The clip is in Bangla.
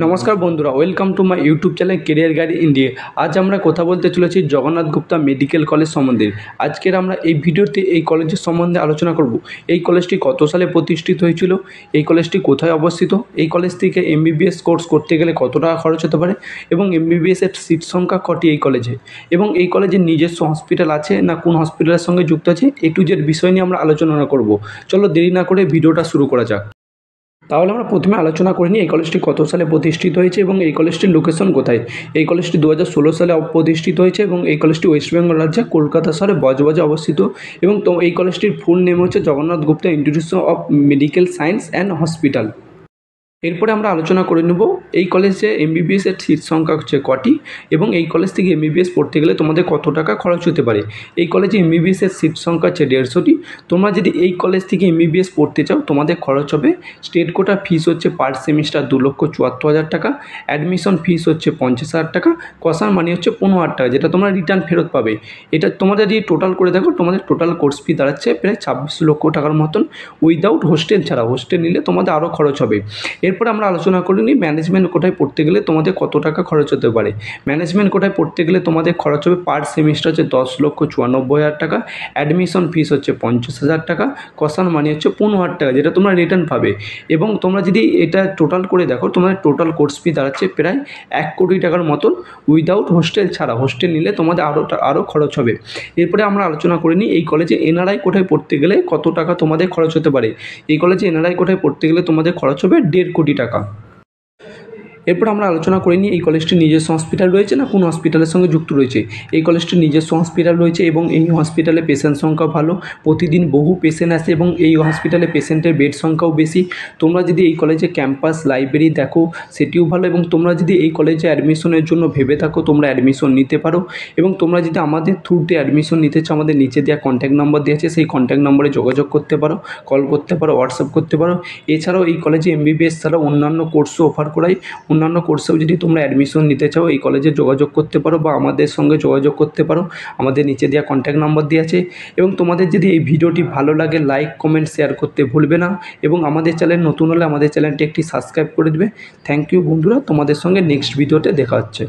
নমস্কার বন্ধুরা, welcome to my YouTube channel career guide India. আজ আমরা কথা বলতে চলেছি জগন্নাথ গুপ্তা মেডিকেল কলেজ সম্বন্ধে। আজকের আমরা এই ভিডিওতে এই কলেজের সম্বন্ধে আলোচনা করব। এই কলেজটি কত সালে প্রতিষ্ঠিত হয়েছিল, এই কলেজটি কোথায় অবস্থিত, এই কলেজ থেকে এমবিবিএস কোর্স করতে গেলে কত টাকা খরচ হতে পারে এবং এমবিবিএসের সিট সংখ্যা কটি এই কলেজে, এবং এই কলেজের নিজস্ব হসপিটাল আছে না কোন হসপিটালের সঙ্গে যুক্ত আছে, এ টু জেড বিষয় নিয়ে আমরা আলোচনা করব। চলো দেরি না করে ভিডিওটা শুরু করা যাক। তাহলে আমরা প্রথমে আলোচনা করে নিই এই কলেজটি কত সালে প্রতিষ্ঠিত হয়েছে এবং এই কলেজটির লোকেশন কোথায়। এই কলেজটি 2016 সালে প্রতিষ্ঠিত হয়েছে এবং এই কলেজটি ওয়েস্ট বেঙ্গল রাজ্যে কলকাতা শহরে বজবজে অবস্থিত। এবং তো এই কলেজটির ফুল নেম হচ্ছে Jagannath Gupta institute of medical science and hospital. এরপরে আমরা আলোচনা করে নেব এই কলেজে এমবিবিএসের সিট সংখ্যা হচ্ছে কটি এবং এই কলেজ থেকে এমবিবিএস পড়তে গেলে তোমাদের কত টাকা খরচ হতে পারে। এই কলেজে এমবিবিএসের সিট সংখ্যা হচ্ছে 150টি। তোমরা যদি এই কলেজ থেকে এমবিবিএস পড়তে চাও তোমাদের খরচ হবে, স্টেট কোটা ফিস হচ্ছে পার সেমিস্টার 2,74,000 টাকা, অ্যাডমিশন ফিস হচ্ছে 50,000 টাকা, কসার মানি হচ্ছে 15,000 টাকা, যেটা তোমরা রিটার্ন ফেরত পাবে। এটা তোমাদের যদি টোটাল করে দেখো তোমাদের টোটাল কোর্স ফি দাঁড়াচ্ছে প্রায় 26 লক্ষ টাকার মতন, উইদাউট হোস্টেল ছাড়া। হোস্টেল নিলে তোমাদের আরও খরচ হবে। এরপর আমরা আলোচনা করে নিই ম্যানেজমেন্ট কোটায় পড়তে গেলে তোমাদের কত টাকা খরচ হতে পারে। ম্যানেজমেন্ট কোটায় পড়তে গেলে তোমাদের খরচ হবে পার সেমিস্টার হচ্ছে 10,94,000 টাকা, অ্যাডমিশন ফিস হচ্ছে 50,000 টাকা, কসান মানি হচ্ছে 15,000 টাকা, যেটা তোমরা রিটার্ন পাবে। এবং তোমরা যদি এটা টোটাল করে দেখো তোমাদের টোটাল কোর্স ফি দাঁড়াচ্ছে প্রায় 1 কোটি টাকার মতন, উইদাউট হোস্টেল ছাড়া। হোস্টেল নিলে তোমাদের আরও খরচ হবে। এরপরে আমরা আলোচনা করে নিই এই কলেজে এনআরআই কোটায় পড়তে গেলে কত টাকা তোমাদের খরচ হতে পারে। এই কলেজে এনআরআই কোটায় পড়তে গেলে তোমাদের খরচ হবে 1.5 কোটি টাকা। এরপর আমরা আলোচনা করে নিই এই কলেজটির নিজস্ব হসপিটাল রয়েছে না কোন হসপিটালের সঙ্গে যুক্ত রয়েছে। এই কলেজটির নিজস্ব হসপিটাল রয়েছে এবং এই হসপিটালে পেশেন্ট সংখ্যা ভালো, প্রতিদিন বহু পেশেন্ট আসে এবং এই হসপিটালে পেশেন্টের বেড সংখ্যাও বেশি। তোমরা যদি এই কলেজে ক্যাম্পাস লাইব্রেরি দেখো সেটিও ভালো, এবং তোমরা যদি এই কলেজে অ্যাডমিশনের জন্য ভেবে থাকো তোমরা অ্যাডমিশন নিতে পারো। এবং তোমরা যদি আমাদের থ্রুতে অ্যাডমিশন নিতে চাও আমাদের নিচে দেওয়া কন্ট্যাক্ট নাম্বার দেওয়া আছে, সেই কন্ট্যাক্ট নম্বরে যোগাযোগ করতে পারো, কল করতে পারো, হোয়াটসঅ্যাপ করতে পারো। এছাড়াও এই কলেজে এমবিবিএস ছাড়াও অন্যান্য কোর্সও অফার করায়। অন্যান্য কোর্সেও যদি তোমরা অ্যাডমিশন নিতে চাও এই কলেজে যোগাযোগ করতে পারো বা আমাদের সঙ্গে যোগাযোগ করতে পারো, আমাদের নিচে দেওয়া কন্ট্যাক্ট নাম্বার দেওয়া আছে। এবং তোমাদের যদি এই ভিডিওটি ভালো লাগে লাইক কমেন্ট শেয়ার করতে ভুলবে না, এবং আমাদের চ্যানেল নতুন হলে আমাদের চ্যানেলটি একটি সাবস্ক্রাইব করে দেবে। থ্যাংক ইউ বন্ধুরা, তোমাদের সঙ্গে নেক্সট ভিডিওতে দেখা হচ্ছে।